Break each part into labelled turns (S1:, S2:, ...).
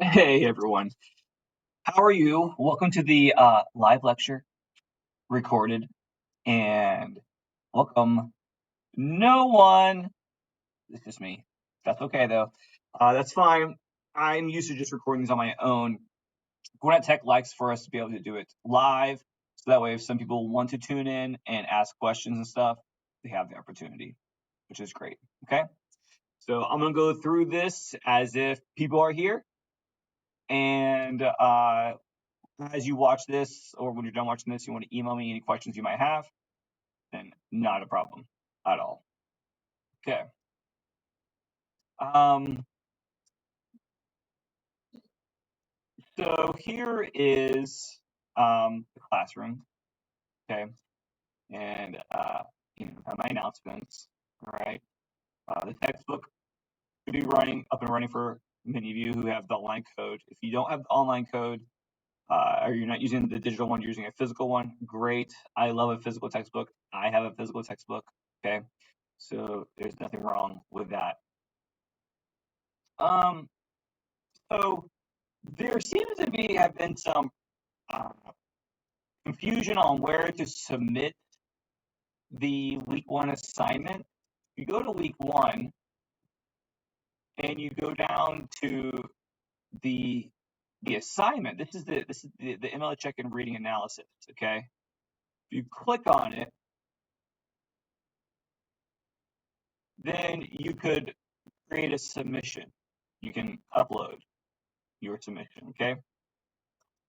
S1: Hey everyone, how are you? Welcome to the live lecture, recorded, and welcome no one. It's just me. That's okay though. That's fine. I'm used to just recording these on my own. Gwinnett Tech likes for us to be able to do it live, so that way if some people want to tune in and ask questions and stuff, they have the opportunity, which is great. Okay, so I'm gonna go through this as if people are here, and as you watch this, or when you're done watching this, you want to email me any questions you might have, then not a problem at all. Okay. Um, so here is the classroom. Okay. And my announcements. All right. The textbook should be running up and running for many of you who have the online code. If you don't have the online code, or you're not using the digital one, you're using a physical one, great. I love a physical textbook. I have a physical textbook. Okay. So there's nothing wrong with that. Um, so there seems to have been some uh, confusion on where to submit the week one assignment. You go to week one and you go down to the assignment. This is the MLA check and reading analysis. Okay, if you click on it, then you could create a submission. You can upload your submission. Okay,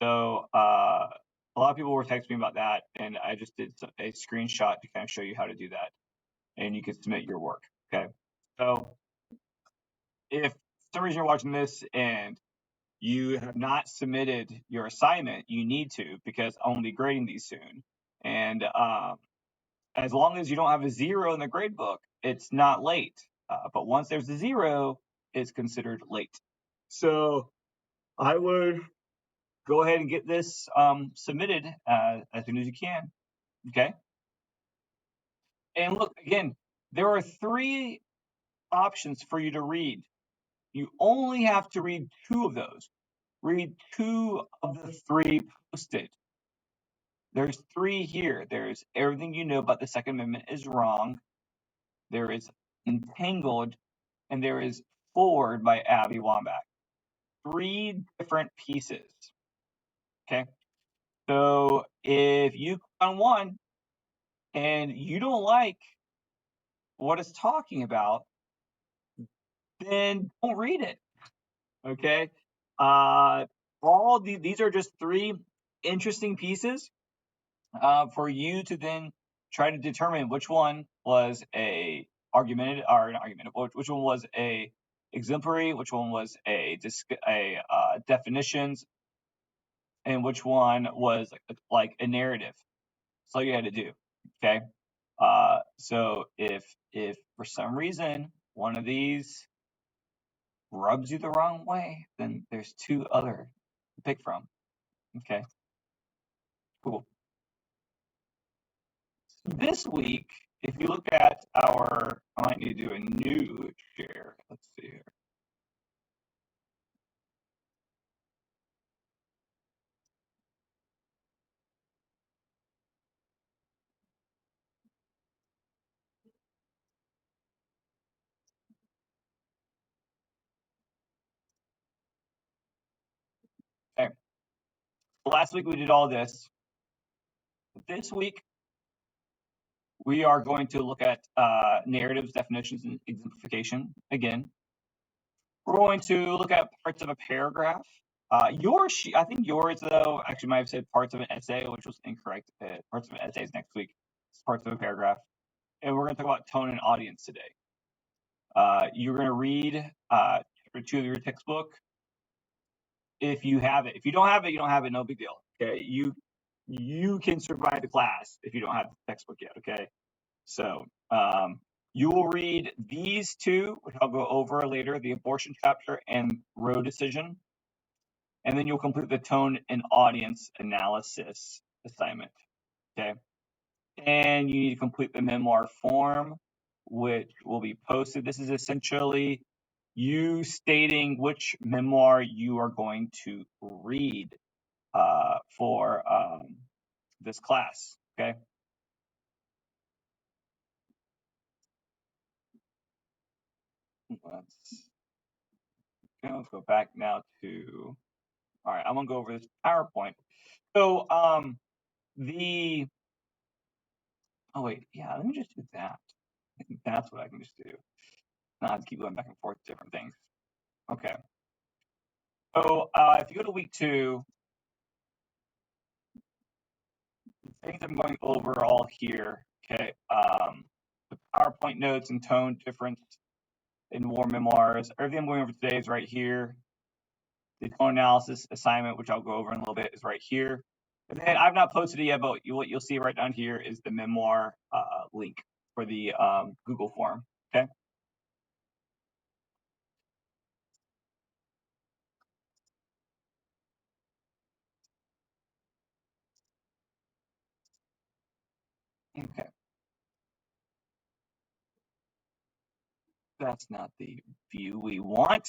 S1: so a lot of people were texting me about that, and I just did a screenshot to kind of show you how to do that, and you can submit your work. Okay, so if for some reason you're watching this and you have not submitted your assignment, you need to, because I'm going to be grading these soon. And as long as you don't have a zero in the grade book, it's not late. But once there's a zero, it's considered late. So I would go ahead and get this submitted as soon as you can. Okay. And look, again, there are three options for you to read. You only have to read two of those. Read two of the three posted. There's three here. There's everything you know about the Second Amendment is wrong. There is Entangled, and there is Forward by Abby Wambach. Three different pieces. Okay. So if you click on one and you don't like what it's talking about, then don't read it. Okay. These are just three interesting pieces for you to then try to determine which one was a argumentative, or not argumentative, which one was a exemplary, which one was a definitions, and which one was like a narrative. That's all you had to do. Okay. So if for some reason one of these rubs you the wrong way, then there's two other to pick from. Okay, cool. This week, if you look at I might need to do a new share. Let's see here. Okay. Last week we did all this. This week we are going to look at narratives, definitions, and exemplification again. We're going to look at parts of a paragraph. I think yours though actually might have said parts of an essay, which was incorrect. Parts of an essay is next week. It's parts of a paragraph, and we're going to talk about tone and audience today. You're going to read chapter 2 of your textbook if you have it. If you don't have it, you don't have it. No big deal. Okay, you can survive the class if you don't have the textbook yet. Okay, so you will read these two, which I'll go over later: the abortion chapter and Roe decision, and then you'll complete the tone and audience analysis assignment. Okay, and you need to complete the memoir form, which will be posted. This is essentially you stating which memoir you are going to read for this class. Okay. Let's go back now to. All right, I'm gonna go over this PowerPoint. So the oh wait, yeah, let me just do that. I think that's what I can just do. Not have to keep going back and forth to different things. Okay. So if you go to week 2, things I'm going over all here. Okay. The PowerPoint notes and tone difference in war memoirs. Everything I'm going over today is right here. The tone analysis assignment, which I'll go over in a little bit, is right here. And then I've not posted it yet, but what you'll see right down here is the memoir link for the Google form. Okay. Okay. That's not the view we want.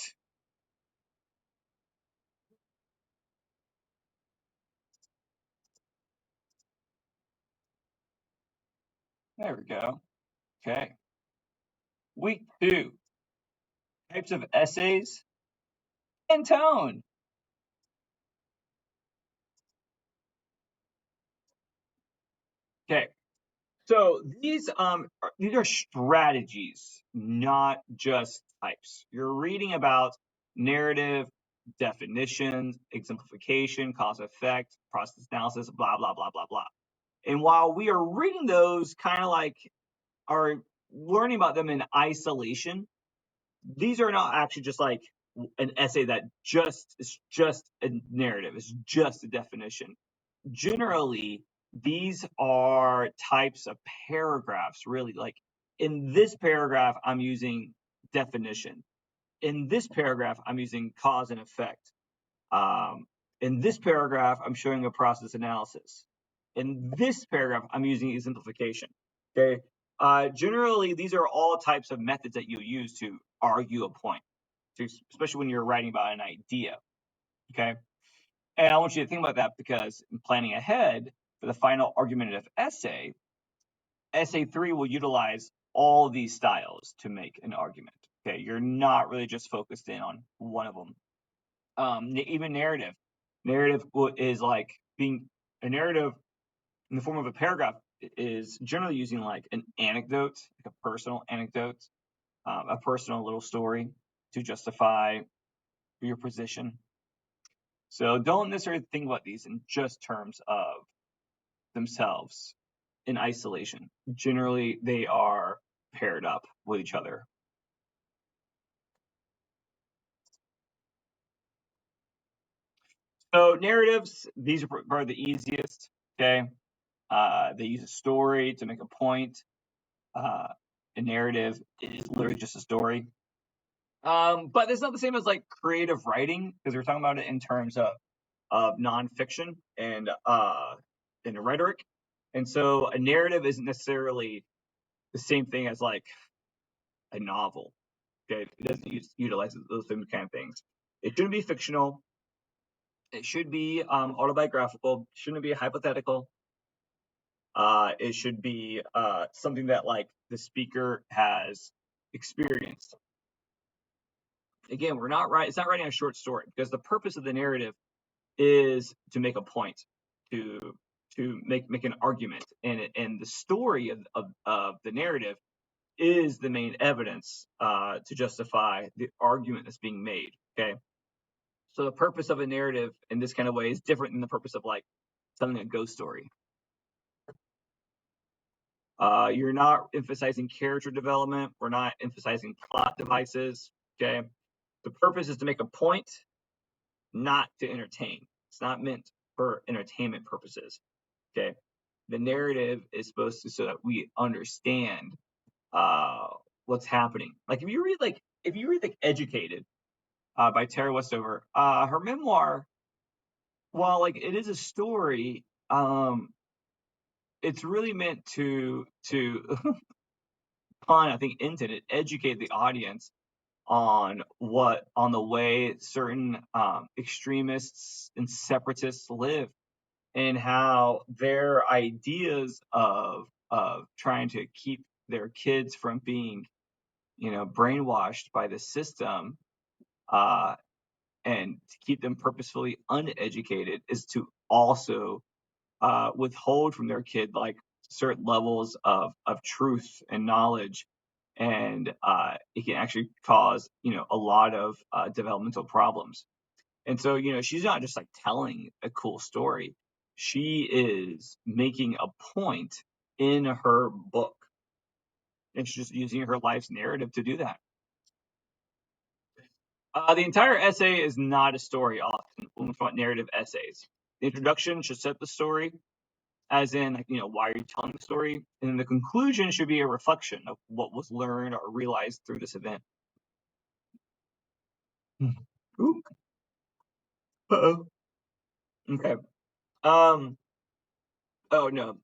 S1: There we go. Okay. Week 2, types of essays and tone. Okay. So these are strategies, not just types. You're reading about narrative, definitions, exemplification, cause effect, process analysis, blah blah blah blah blah. And while we are reading those, kind of like are learning about them in isolation, these are not actually just like an essay that just is just a narrative. It's just a definition. Generally, these are types of paragraphs, really. Like in this paragraph, I'm using definition. In this paragraph, I'm using cause and effect. Um, in this paragraph, I'm showing a process analysis. In this paragraph, I'm using exemplification. Okay. Generally, these are all types of methods that you use to argue a point, especially when you're writing about an idea. Okay. And I want you to think about that because in planning ahead for the final argumentative essay, essay 3 will utilize all these styles to make an argument. Okay, you're not really just focused in on one of them. Even narrative. Narrative is like being a narrative in the form of a paragraph is generally using like an anecdote, like a personal anecdote, a personal little story to justify your position. So don't necessarily think about these in just terms of themselves in isolation. Generally, they are paired up with each other. So narratives, these are probably the easiest. Okay, they use a story to make a point. A narrative is literally just a story. But it's not the same as like creative writing because we're talking about it in terms of nonfiction and rhetoric. And so a narrative isn't necessarily the same thing as like a novel. Okay, it doesn't utilize those same kind of things. It shouldn't be fictional. It should be autobiographical. It shouldn't be hypothetical. It should be something that like the speaker has experienced. Again, we're not right. It's not writing a short story because the purpose of the narrative is to make a point, to make an argument, and the story of the narrative is the main evidence to justify the argument that's being made. Okay, so the purpose of a narrative in this kind of way is different than the purpose of like telling a ghost story. You're not emphasizing character development. We're not emphasizing plot devices. Okay, the purpose is to make a point, not to entertain. It's not meant for entertainment purposes. Okay, the narrative is supposed to so that we understand what's happening. Like if you read like Educated by Tara Westover, her memoir, while like it is a story, it's really meant to pun, I think, intended educate the audience on the way certain extremists and separatists live, and how their ideas of trying to keep their kids from being, brainwashed by the system, uh, and to keep them purposefully uneducated, is to also withhold from their kid like certain levels of truth and knowledge, and it can actually cause, a lot of developmental problems. And so, she's not just like telling a cool story; she is making a point in her book, and she's just using her life's narrative to do that. The entire essay is not a story. Often, when we talk narrative essays, the introduction should set the story, as in, like, why are you telling the story? And then the conclusion should be a reflection of what was learned or realized through this event. Ooh, uh-oh. Okay. Um. Oh no,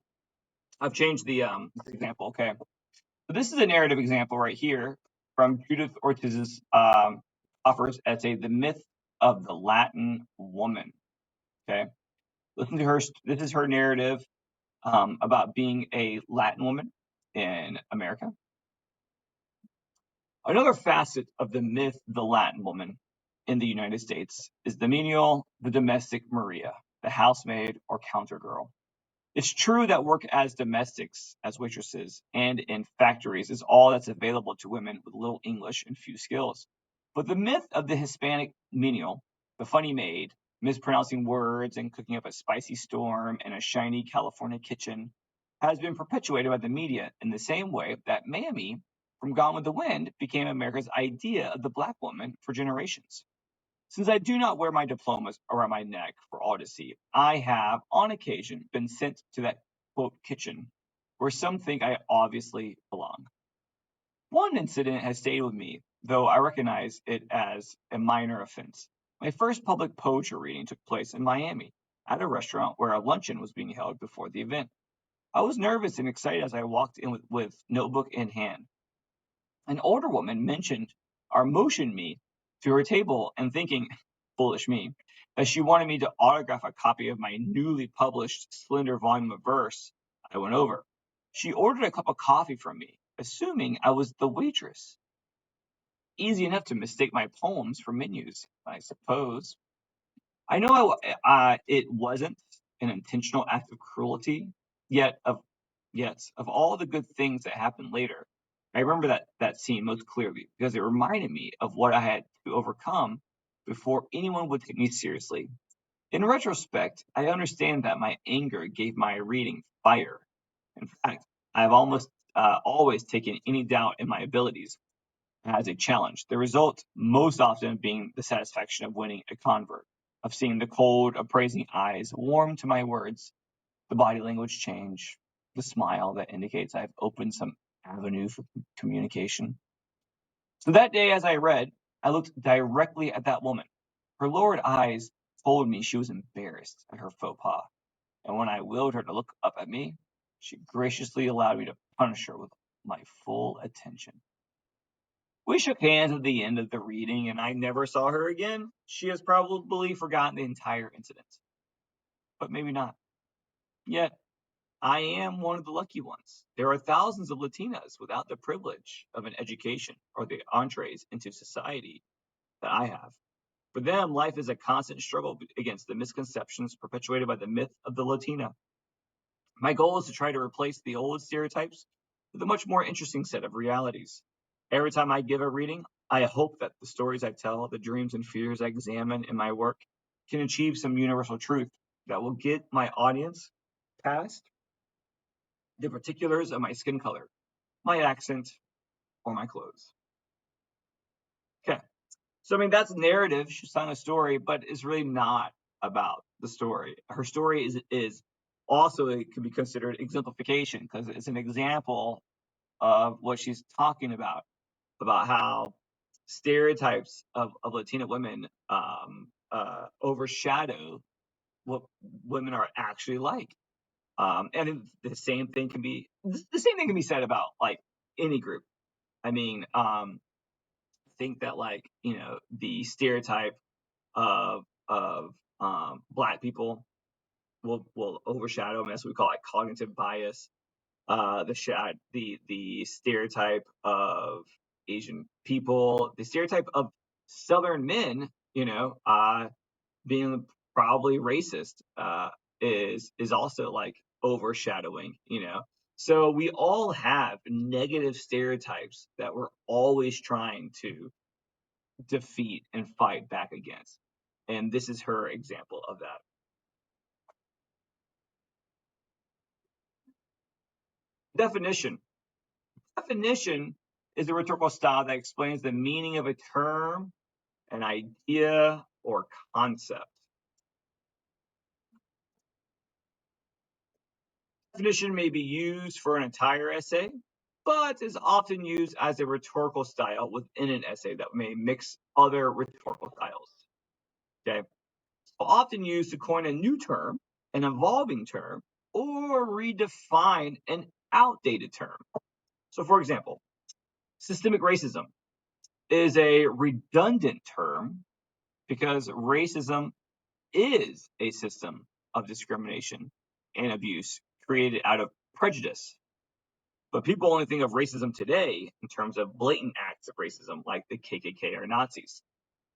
S1: I've changed the example. Okay. So this is a narrative example right here from Judith Ortiz's offers essay, "The Myth of the Latin Woman." Okay. Listen to her. This is her narrative about being a Latin woman in America. Another facet of the myth, the Latin woman in the United States, is the menial, the domestic Maria, the housemaid or counter girl. It's true that work as domestics, as waitresses, and in factories is all that's available to women with little English and few skills. But the myth of the Hispanic menial, the funny maid, mispronouncing words and cooking up a spicy storm in a shiny California kitchen, has been perpetuated by the media in the same way that Mammy from Gone with the Wind became America's idea of the black woman for generations. Since I do not wear my diplomas around my neck for all to see, I have, on occasion, been sent to that quote kitchen where some think I obviously belong. One incident has stayed with me, though I recognize it as a minor offense. My first public poetry reading took place in Miami at a restaurant where a luncheon was being held before the event. I was nervous and excited as I walked in with notebook in hand. An older woman mentioned or motioned me to her table, and thinking, foolish me, that she wanted me to autograph a copy of my newly published slender volume of verse, I went over. She ordered a cup of coffee from me, assuming I was the waitress. Easy enough to mistake my poems for menus, I suppose. I know it wasn't an intentional act of cruelty, yet of all the good things that happened later, I remember that scene most clearly because it reminded me of what I had to overcome before anyone would take me seriously. In retrospect, I understand that my anger gave my reading fire. In fact, I've almost always taken any doubt in my abilities as a challenge, the result most often being the satisfaction of winning a convert, of seeing the cold, appraising eyes warm to my words, the body language change, the smile that indicates I've opened some avenue for communication. So that day, as I read, I looked directly at that woman. Her lowered eyes told me she was embarrassed at her faux pas, and when I willed her to look up at me, she graciously allowed me to punish her with my full attention. We shook hands at the end of the reading, and I never saw her again. She has probably forgotten the entire incident, but maybe not. Yet, I am one of the lucky ones. There are thousands of Latinas without the privilege of an education or the entrees into society that I have. For them, life is a constant struggle against the misconceptions perpetuated by the myth of the Latina. My goal is to try to replace the old stereotypes with a much more interesting set of realities. Every time I give a reading, I hope that the stories I tell, the dreams and fears I examine in my work, can achieve some universal truth that will get my audience past the particulars of my skin color, my accent, or my clothes. Okay. So, I mean, that's narrative. She's telling a story, but it's really not about the story. Her story is also, it could be considered exemplification because it's an example of what she's talking about how stereotypes of Latina women overshadow what women are actually like. And the same thing can be said about like any group. I mean, think that like, the stereotype of black people will overshadow them. That's what we call like cognitive bias. The stereotype of Asian people, the stereotype of Southern men, being probably racist, is also like overshadowing. So we all have negative stereotypes that we're always trying to defeat and fight back against. And this is her example of that. Definition. Definition is a rhetorical style that explains the meaning of a term, an idea, or concept. Definition may be used for an entire essay, but is often used as a rhetorical style within an essay that may mix other rhetorical styles. Okay, so often used to coin a new term, an evolving term, or redefine an outdated term. So, for example, systemic racism is a redundant term because racism is a system of discrimination and abuse created out of prejudice. But people only think of racism today in terms of blatant acts of racism like the KKK or Nazis.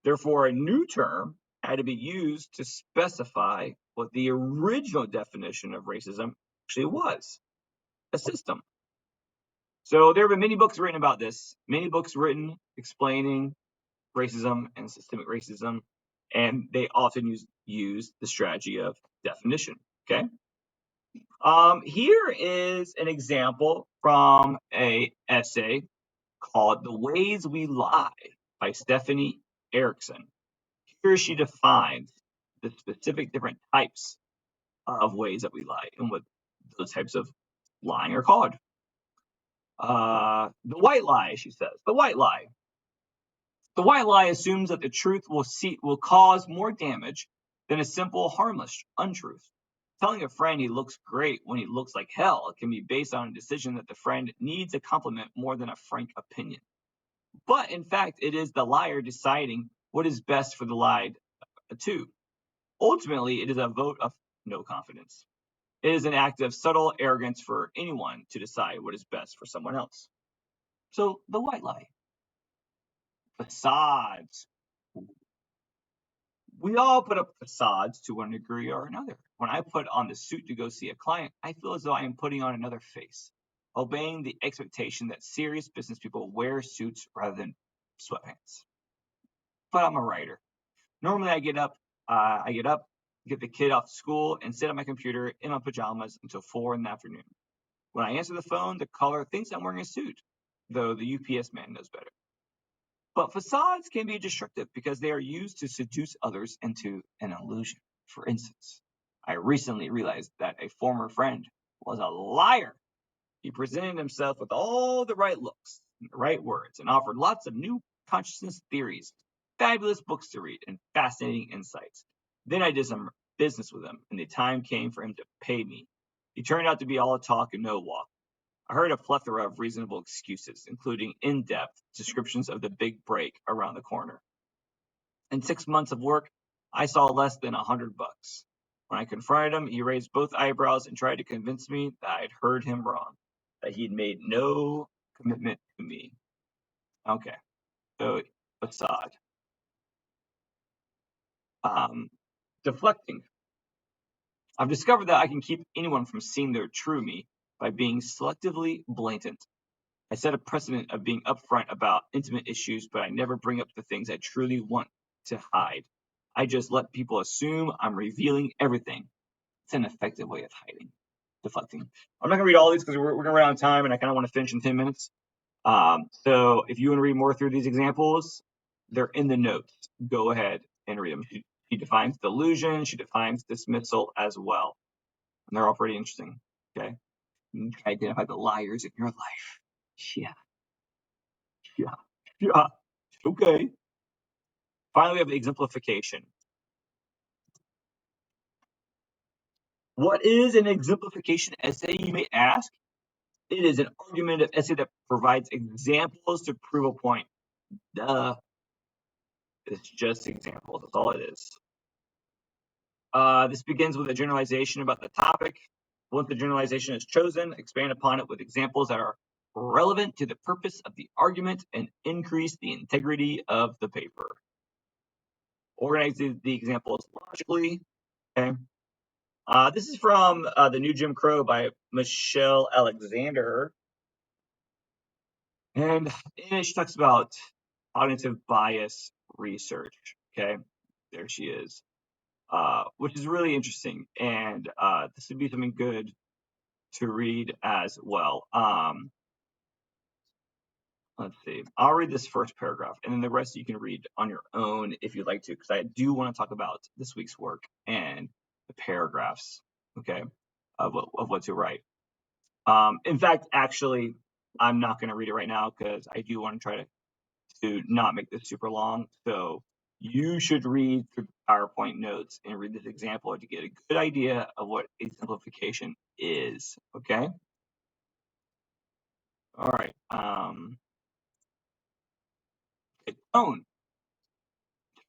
S1: Therefore, a new term had to be used to specify what the original definition of racism actually was, a system. So there have been many books written about this, many books written explaining racism and systemic racism, and they often use the strategy of definition. Okay. Here is an example from a essay called "The Ways We Lie" by Stephanie Erickson. Here she defines the specific different types of ways that we lie and what those types of lying are called. The white lie, she says. The white lie. The white lie assumes that the truth will cause more damage than a simple, harmless untruth. Telling a friend he looks great when he looks like hell can be based on a decision that the friend needs a compliment more than a frank opinion. But in fact, it is the liar deciding what is best for the lied to. Ultimately, it is a vote of no confidence. It is an act of subtle arrogance for anyone to decide what is best for someone else. So the white lie. Facades. We all put up facades to one degree or another. When I put on the suit to go see a client, I feel as though I am putting on another face, obeying the expectation that serious business people wear suits rather than sweatpants. But I'm a writer. Normally I get up, get the kid off to school, and sit at my computer in my pajamas until 4 in the afternoon. When I answer the phone, the caller thinks I'm wearing a suit, though the UPS man knows better. But facades can be destructive because they are used to seduce others into an illusion. For instance, I recently realized that a former friend was a liar. He presented himself with all the right looks and the right words and offered lots of new consciousness theories, fabulous books to read, and fascinating insights. Then I did some business with him, and the time came for him to pay me. He turned out to be all talk and no walk. I heard a plethora of reasonable excuses, including in-depth descriptions of the big break around the corner. In 6 months of work, I saw less than $100. When I confronted him, he raised both eyebrows and tried to convince me that I'd heard him wrong, that he'd made no commitment to me. Okay, so facade. Deflecting. I've discovered that I can keep anyone from seeing their true me by being selectively blatant. I set a precedent of being upfront about intimate issues, but I never bring up the things I truly want to hide. I just let people assume I'm revealing everything. It's an effective way of hiding, deflecting. I'm not going to read all these because we're going to run out of time and I kind of want to finish in 10 minutes. So if you want to read more through these examples, they're in the notes. Go ahead and read them. She defines delusion. She defines dismissal as well. And they're all pretty interesting. Okay. You can identify the liars in your life. Yeah. Okay. Finally, we have exemplification. What is an exemplification essay, you may ask? It is an argumentative essay that provides examples to prove a point. Duh. It's just examples. That's all it is. This begins with a generalization about the topic. Once the generalization is chosen, expand upon it with examples that are relevant to the purpose of the argument and increase the integrity of the paper. Organize the examples logically. Okay. This is from The New Jim Crow by Michelle Alexander. And in it, she talks about cognitive bias research. Okay. There she is. Which is really interesting. And this would be something good to read as well. Let's see. I'll read this first paragraph, and then the rest you can read on your own if you'd like to, because I do want to talk about this week's work and the paragraphs, okay, of what to write. In fact, actually, I'm not going to read it right now because I do want to try to not make this super long. So you should read the PowerPoint notes and read this example to get a good idea of what a simplification is, okay? All right. Tone.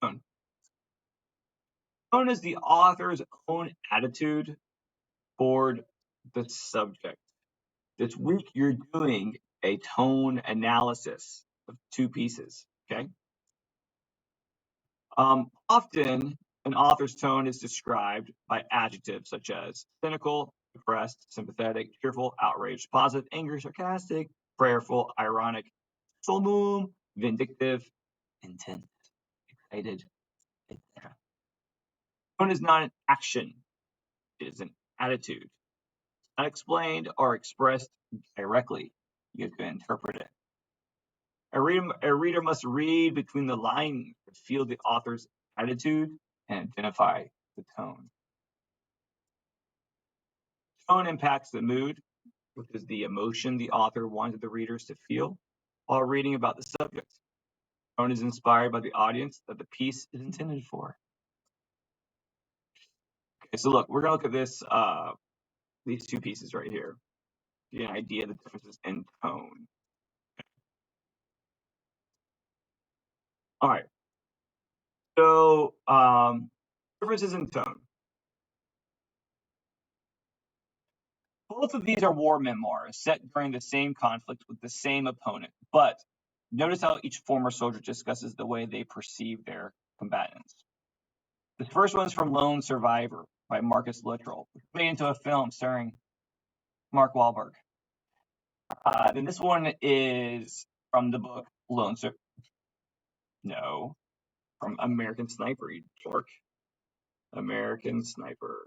S1: Tone. Tone is the author's own attitude toward the subject. This week, you're doing a tone analysis of 2 pieces, okay? Often, an author's tone is described by adjectives such as cynical, depressed, sympathetic, cheerful, outraged, positive, angry, sarcastic, prayerful, ironic, solemn, vindictive, intense, excited, etc. Tone is not an action, it is an attitude. Not explained or expressed directly. You have to interpret it. A reader must read between the lines to feel the author's attitude and identify the tone. Tone impacts the mood, which is the emotion the author wanted the readers to feel while reading about the subject. Tone is inspired by the audience that the piece is intended for. Okay, so look, we're gonna look at this these 2 pieces right here. Get an idea of the differences in tone. All right. So differences in tone. Both of these are war memoirs set during the same conflict with the same opponent, but notice how each former soldier discusses the way they perceive their combatants. The first one is from Lone Survivor by Marcus Luttrell, made into a film starring Mark Wahlberg. Then this one is from the book from American Sniper, you dork. American Sniper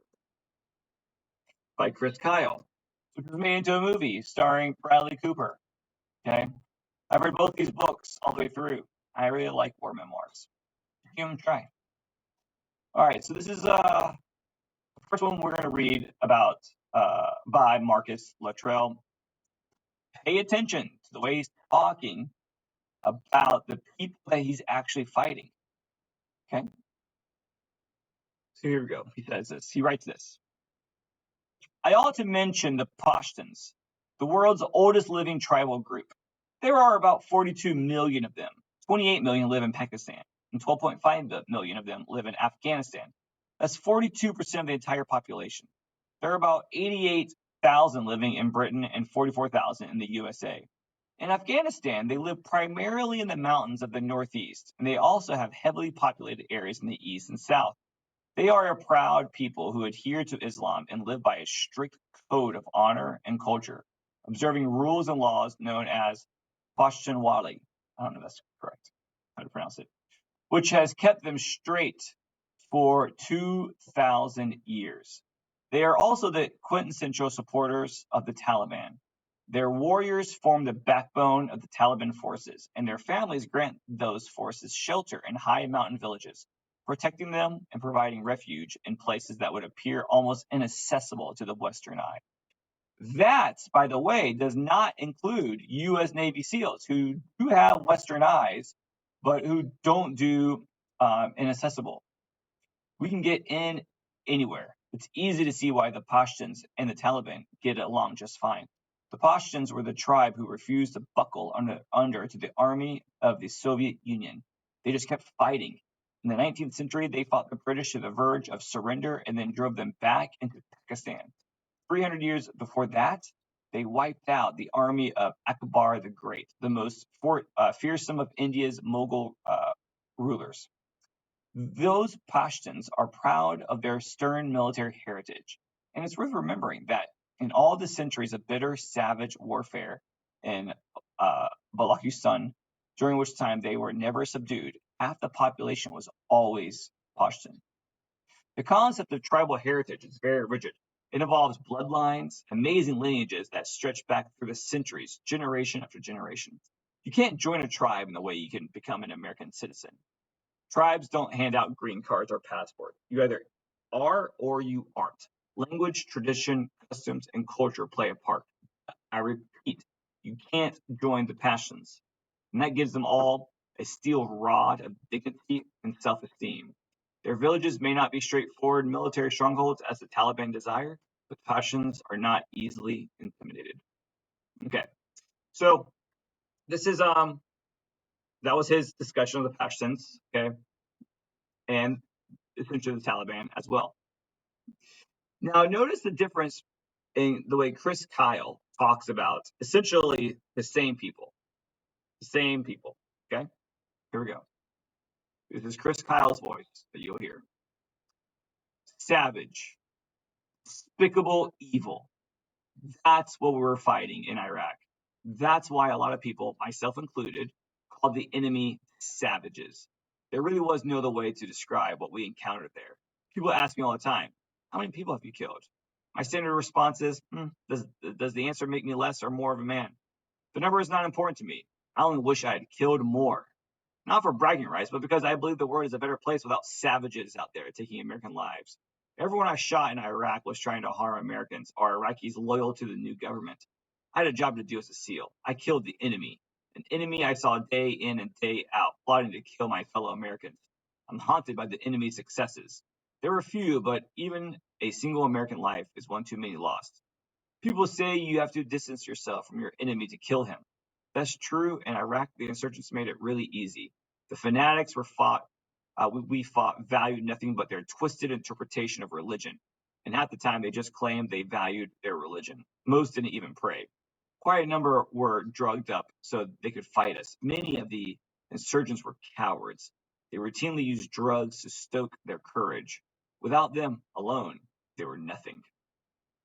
S1: by Chris Kyle, which was made into a movie starring Bradley Cooper. Okay, I've read both these books all the way through. I really like war memoirs. Give them a try. All right, so this is the first one we're going to read about by Marcus Luttrell. Pay attention to the way he's talking about the people that he's actually fighting. Okay, so here we go. He says this. He writes this. I ought to mention the Pashtuns, the world's oldest living tribal group. There are about 42 million of them. 28 million live in Pakistan, and 12.5 million of them live in Afghanistan. That's 42% of the entire population. There are about 88,000 living in Britain and 44,000 in the USA. In Afghanistan, they live primarily in the mountains of the northeast, and they also have heavily populated areas in the east and south. They are a proud people who adhere to Islam and live by a strict code of honor and culture, observing rules and laws known as Pashtunwali. I don't know if that's correct, how to pronounce it, which has kept them straight for 2,000 years. They are also the quintessential supporters of the Taliban. Their warriors form the backbone of the Taliban forces, and their families grant those forces shelter in high mountain villages, protecting them and providing refuge in places that would appear almost inaccessible to the Western eye. That, by the way, does not include U.S. Navy SEALs who do have Western eyes, but who don't do inaccessible. We can get in anywhere. It's easy to see why the Pashtuns and the Taliban get along just fine. The Pashtuns were the tribe who refused to buckle under to the army of the Soviet Union. They just kept fighting. In the 19th century, they fought the British to the verge of surrender and then drove them back into Pakistan. 300 years before that, they wiped out the army of Akbar the Great, the most fearsome of India's Mughal rulers. Those Pashtuns are proud of their stern military heritage, and it's worth remembering that in all the centuries of bitter, savage warfare in Balochistan, during which time they were never subdued, half the population was always Pashtun. The concept of tribal heritage is very rigid. It involves bloodlines, amazing lineages that stretch back through the centuries, generation after generation. You can't join a tribe in the way you can become an American citizen. Tribes don't hand out green cards or passports. You either are or you aren't. Language, tradition, customs, and culture play a part. I repeat, you can't join the Pashtuns. And that gives them all a steel rod of dignity and self-esteem. Their villages may not be straightforward military strongholds as the Taliban desire, but Pashtuns are not easily intimidated. Okay, so this is that was his discussion of the Pashtuns. Okay, and essentially the Taliban as well. Now, notice the difference in the way Chris Kyle talks about essentially the same people. The same people. Okay, here we go. This is Chris Kyle's voice that you'll hear. Savage, despicable evil. That's what we're fighting in Iraq. That's why a lot of people, myself included, called the enemy savages. There really was no other way to describe what we encountered there. People ask me all the time, how many people have you killed? My standard response is, does the answer make me less or more of a man? The number is not important to me. I only wish I had killed more. Not for bragging rights, but because I believe the world is a better place without savages out there taking American lives. Everyone I shot in Iraq was trying to harm Americans or Iraqis loyal to the new government. I had a job to do as a SEAL. I killed the enemy, an enemy I saw day in and day out, plotting to kill my fellow Americans. I'm haunted by the enemy's successes. There were few, but even a single American life is one too many lost. People say you have to distance yourself from your enemy to kill him. That's true. In Iraq, the insurgents made it really easy. The fanatics we fought valued nothing but their twisted interpretation of religion. And at the time, they just claimed they valued their religion. Most didn't even pray. Quite a number were drugged up so they could fight us. Many of the insurgents were cowards. They routinely used drugs to stoke their courage. Without them alone, they were nothing.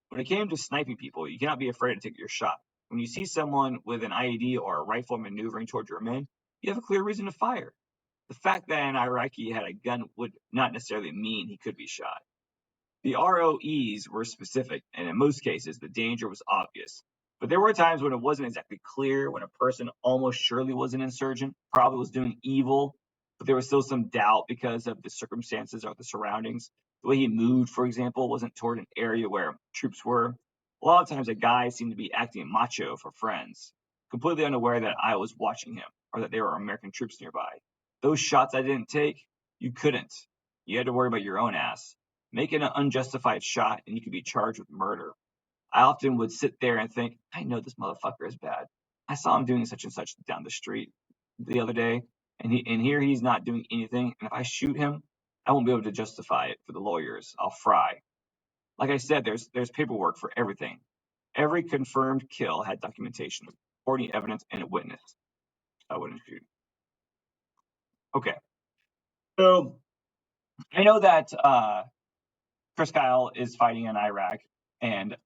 S1: When it came to sniping people, you cannot be afraid to take your shot. When you see someone with an IED or a rifle maneuvering toward your men, you have a clear reason to fire. The fact that an Iraqi had a gun would not necessarily mean he could be shot. The ROEs were specific, and in most cases, the danger was obvious. But there were times when it wasn't exactly clear, when a person almost surely was an insurgent, probably was doing evil, but there was still some doubt because of the circumstances or the surroundings. The way he moved, for example, wasn't toward an area where troops were. A lot of times, a guy seemed to be acting macho for friends, completely unaware that I was watching him or that there were American troops nearby. Those shots I didn't take, you couldn't. You had to worry about your own ass. Make an unjustified shot and you could be charged with murder. I often would sit there and think, I know this motherfucker is bad. I saw him doing such and such down the street the other day, and here he's not doing anything. And if I shoot him, I won't be able to justify it for the lawyers. I'll fry. Like I said, there's paperwork for everything. Every confirmed kill had documentation, supporting evidence, and a witness. I wouldn't shoot. Okay. So I know that Chris Kyle is fighting in Iraq, and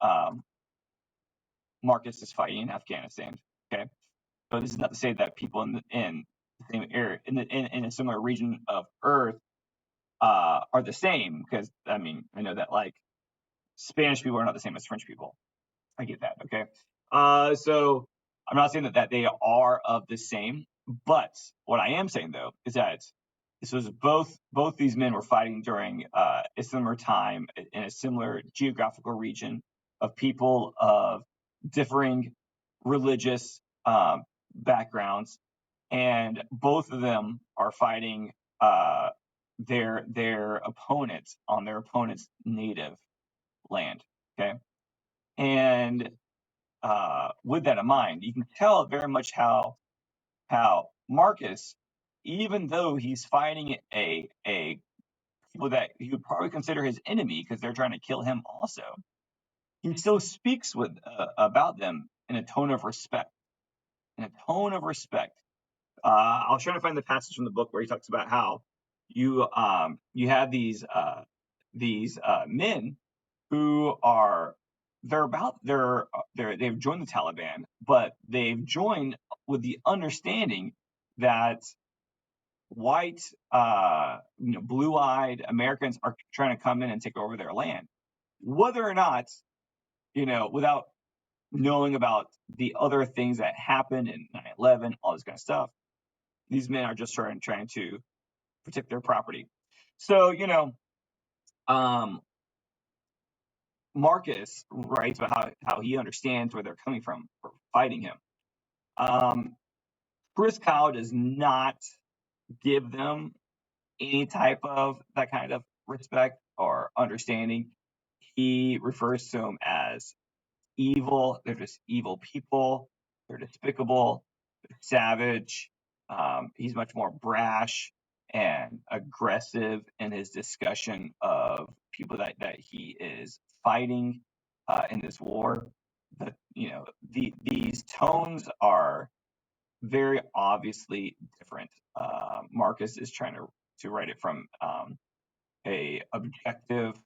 S1: Marcus is fighting in Afghanistan. Okay, so this is not to say that people in the same area, in a similar region of Earth, are the same. Because I mean, I know that like Spanish people are not the same as French people. I get that. Okay, so I'm not saying that they are of the same, but what I am saying though is that this was both these men were fighting during a similar time in a similar geographical region of people of differing religious backgrounds, and both of them are fighting their opponents on their opponent's native land. Okay, and with that in mind, you can tell very much how Marcus, even though he's fighting a people that he would probably consider his enemy because they're trying to kill him also, he still speaks with about them in a tone of respect. In a tone of respect. I was trying to find the passage from the book where he talks about how you have these men who are they've joined the Taliban, but they've joined with the understanding that white, blue-eyed Americans are trying to come in and take over their land. Whether or not, without knowing about the other things that happened in 9/11, all this kind of stuff, these men are just trying to protect their property. So, Marcus writes about how he understands where they're coming from for fighting him. Chris Kyle does not give them any type of that kind of respect or understanding. He refers to them as evil. They're just evil people. They're despicable. They're savage. He's much more brash and aggressive in his discussion of people that he is fighting in this war. These tones are very obviously different. Marcus is trying to write it from a objective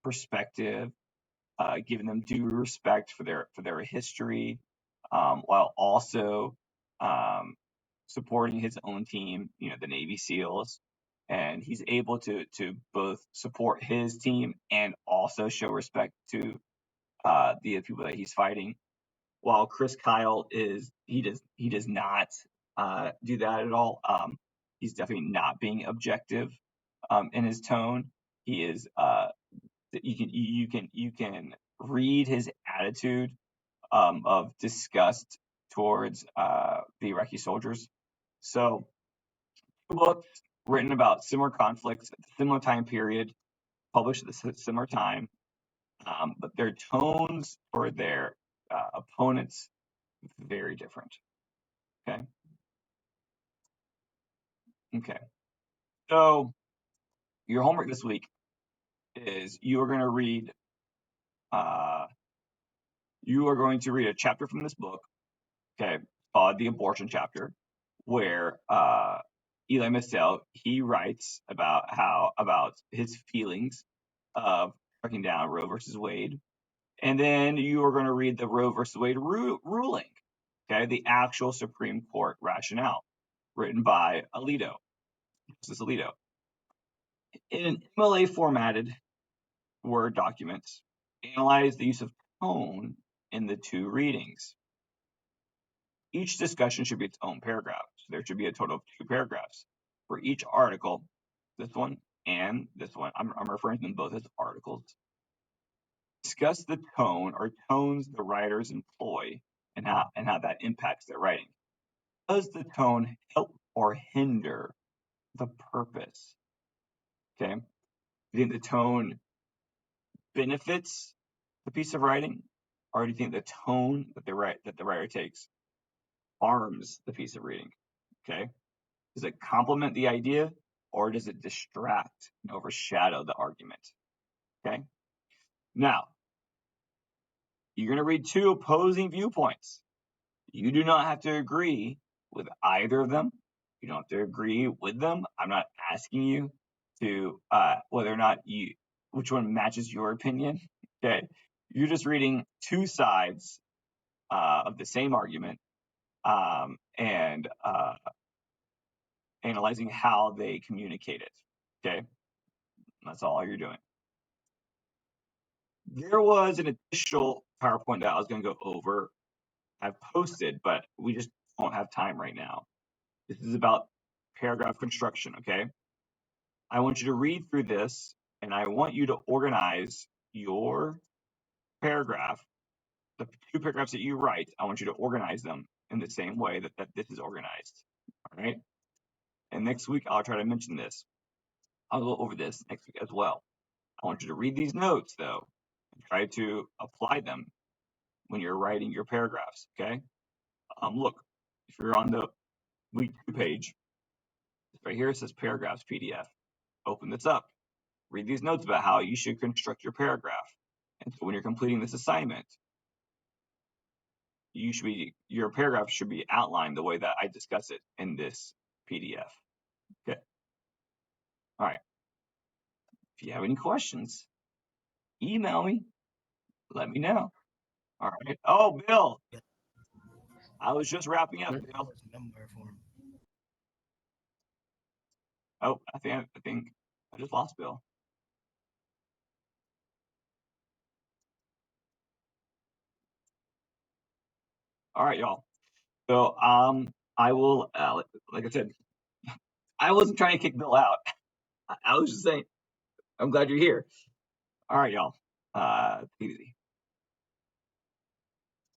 S1: perspective, giving them due respect for their history, while also supporting his own team, the Navy SEALs. And he's able to both support his team and also show respect to the people that he's fighting. While Chris Kyle he does not do that at all. He's definitely not being objective in his tone. He is you can read his attitude of disgust towards the Iraqi soldiers. So, books written about similar conflicts at a similar time period, published at a similar time, but their tones for their opponents very different. Okay. Okay. So your homework this week is you are going to read a chapter from this book, okay, called the abortion chapter, where Eli Mistel, he writes about his feelings of striking down Roe versus Wade. And then you are going to read the Roe versus Wade ruling, okay, the actual Supreme Court rationale written by Justice Alito. In an MLA formatted Word document, analyze the use of tone in the two readings. Each discussion should be its own paragraph. So there should be a total of 2 paragraphs for each article, this one and this one. I'm referring to them both as articles. Discuss the tone or tones the writers employ and how that impacts their writing. Does the tone help or hinder the purpose? Okay. Do you think the tone benefits the piece of writing, or do you think the tone that the writer takes harms the piece of reading? Okay. Does it complement the idea, or does it distract and overshadow the argument? Okay. Now, you're going to read 2 opposing viewpoints. You do not have to agree with either of them. You don't have to agree with them. I'm not asking you to whether or not which one matches your opinion. Okay. You're just reading 2 sides of the same argument and analyzing how they communicate it. Okay. That's all you're doing. There was an additional PowerPoint that I was going to go over. I've posted, but we just don't have time right now. This is about paragraph construction, okay? I want you to read through this, and I want you to organize your paragraph, the 2 paragraphs that you write. I want you to organize them in the same way that this is organized, all right? And next week, I'll try to mention this. I'll go over this next week as well. I want you to read these notes, though, and try to apply them when you're writing your paragraphs. Okay. Look, if you're on the week 2 page, right here it says paragraphs PDF. Open this up. Read these notes about how you should construct your paragraph. And so when you're completing this assignment, your paragraph should be outlined the way that I discuss it in this PDF. Okay. All right. If you have any questions, email me. Let me know. All right. Oh, Bill, I was just wrapping up, Bill. Oh, I think I just lost Bill. All right, y'all. So I will like I said, I wasn't trying to kick Bill out. I was just saying I'm glad you're here. All right, y'all. Take it easy.